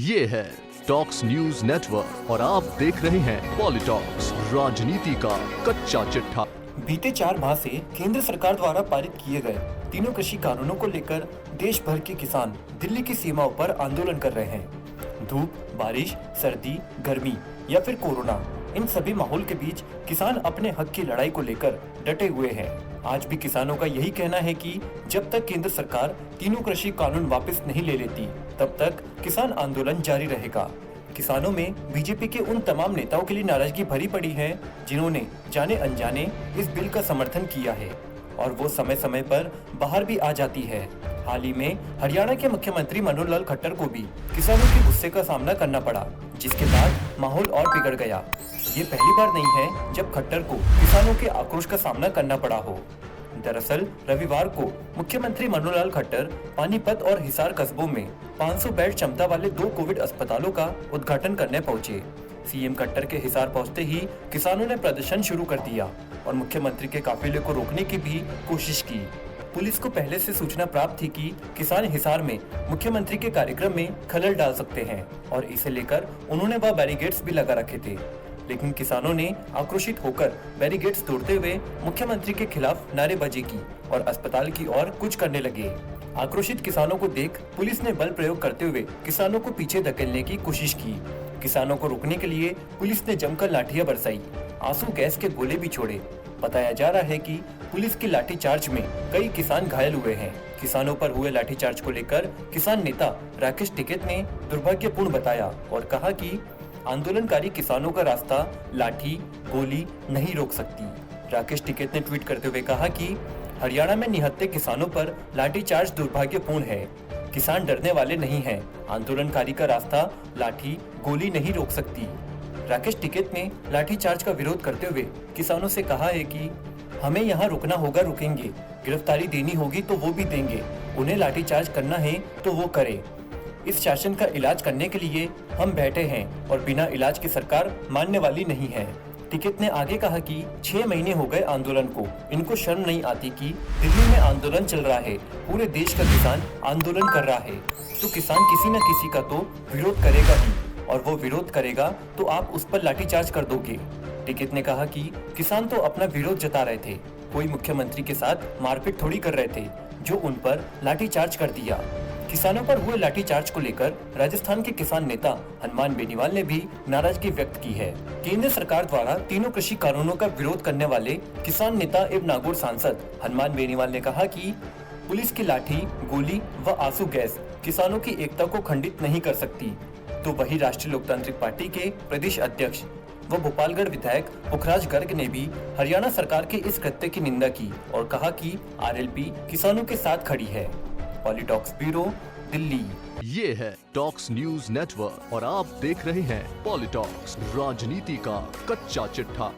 ये है talks news network और आप देख रहे हैं पॉलिटॉक्स, राजनीति का कच्चा चिट्ठा। बीते 4 माह से केंद्र सरकार द्वारा पारित किए गए तीनों कृषि कानूनों को लेकर देश भर के किसान दिल्ली की सीमाओं पर आंदोलन कर रहे हैं। धूप, बारिश, सर्दी, गर्मी या फिर कोरोना, इन सभी माहौल के बीच किसान अपने हक की लड़ाई को लेकर डटे हुए हैं। आज भी किसानों का यही कहना है कि जब तक केंद्र सरकार तीनों कृषि कानून वापस नहीं ले लेती, तब तक किसान आंदोलन जारी रहेगा। किसानों में बीजेपी के उन तमाम नेताओं के लिए नाराजगी भरी पड़ी है जिन्होंने जाने अनजाने इस बिल का समर्थन किया है और वो समय समय पर बाहर भी आ जाती है। हाल ही में हरियाणा के मुख्यमंत्री मनोहर लाल खट्टर को भी किसानों के गुस्से का सामना करना पड़ा, जिसके बाद माहौल और बिगड़ गया। ये पहली बार नहीं है जब खट्टर को किसानों के आक्रोश का सामना करना पड़ा हो। दरअसल रविवार को मुख्यमंत्री मनोहर लाल खट्टर पानीपत और हिसार कस्बों में 500 बेड क्षमता वाले 2 कोविड अस्पतालों का उद्घाटन करने पहुंचे। सीएम खट्टर के हिसार पहुंचते ही किसानों ने प्रदर्शन शुरू कर दिया और मुख्यमंत्री के काफिले को रोकने की भी कोशिश की। पुलिस को पहले से सूचना प्राप्त थी कि किसान हिसार में मुख्यमंत्री के कार्यक्रम में खलल डाल सकते हैं और इसे लेकर उन्होंने वह बैरिकेड्स भी लगा रखे थे, लेकिन किसानों ने आक्रोशित होकर बैरिकेड्स तोड़ते हुए मुख्यमंत्री के खिलाफ नारेबाजी की और अस्पताल की ओर कुछ करने लगे। आक्रोशित किसानों को देख पुलिस ने बल प्रयोग करते हुए किसानों को पीछे धकेलने की कोशिश की। किसानों को रोकने के लिए पुलिस ने जमकर लाठियां बरसाई, आंसू गैस के गोले भी छोड़े। बताया जा रहा है कि पुलिस की लाठीचार्ज में कई किसान घायल हुए हैं। किसानों पर हुए लाठीचार्ज को लेकर किसान नेता राकेश टिकैत ने दुर्भाग्यपूर्ण बताया और कहा कि आंदोलनकारी किसानों का रास्ता लाठी गोली नहीं रोक सकती। राकेश टिकैत ने ट्वीट करते हुए कहा कि हरियाणा में निहत्थे किसानों पर लाठीचार्ज दुर्भाग्यपूर्ण है। किसान डरने वाले नहीं हैं। आंदोलनकारी का रास्ता लाठी गोली नहीं रोक सकती। राकेश टिकैत ने लाठीचार्ज का विरोध करते हुए किसानों से कहा है कि हमें यहाँ रुकना होगा, रुकेंगे, गिरफ्तारी देनी होगी तो वो भी देंगे, उन्हें लाठीचार्ज करना है तो वो करे। इस शासन का इलाज करने के लिए हम बैठे हैं और बिना इलाज की सरकार मानने वाली नहीं है। टिकैत ने आगे कहा कि 6 महीने हो गए आंदोलन को, इनको शर्म नहीं आती कि दिल्ली में आंदोलन चल रहा है, पूरे देश का किसान आंदोलन कर रहा है, तो किसान किसी न किसी का तो विरोध करेगा ही और वो विरोध करेगा तो आप उस पर लाठीचार्ज कर दोगे। टिकैत ने कहा कि किसान तो अपना विरोध जता रहे थे, कोई मुख्यमंत्री के साथ मारपीट थोड़ी कर रहे थे जो उन पर लाठीचार्ज कर दिया। किसानों पर हुए लाठीचार्ज को लेकर राजस्थान के किसान नेता हनुमान बेनीवाल ने भी नाराजगी व्यक्त की है। केंद्र सरकार द्वारा तीनों कृषि कानूनों का विरोध करने वाले किसान नेता एवं नागौर सांसद हनुमान बेनीवाल ने कहा कि पुलिस की लाठी गोली व आंसू गैस किसानों की एकता को खंडित नहीं कर सकती। तो वही राष्ट्रीय लोकतांत्रिक पार्टी के प्रदेश अध्यक्ष व भोपालगढ़ विधायक पुखराज गर्ग ने भी हरियाणा सरकार के इस कृत्य की निंदा की और कहा कि आरएलपी किसानों के साथ खड़ी है। पॉलिटॉक्स ब्यूरो, दिल्ली। ये है टॉक्स न्यूज नेटवर्क और आप देख रहे हैं पॉलिटॉक्स, राजनीति का कच्चा चिट्ठा।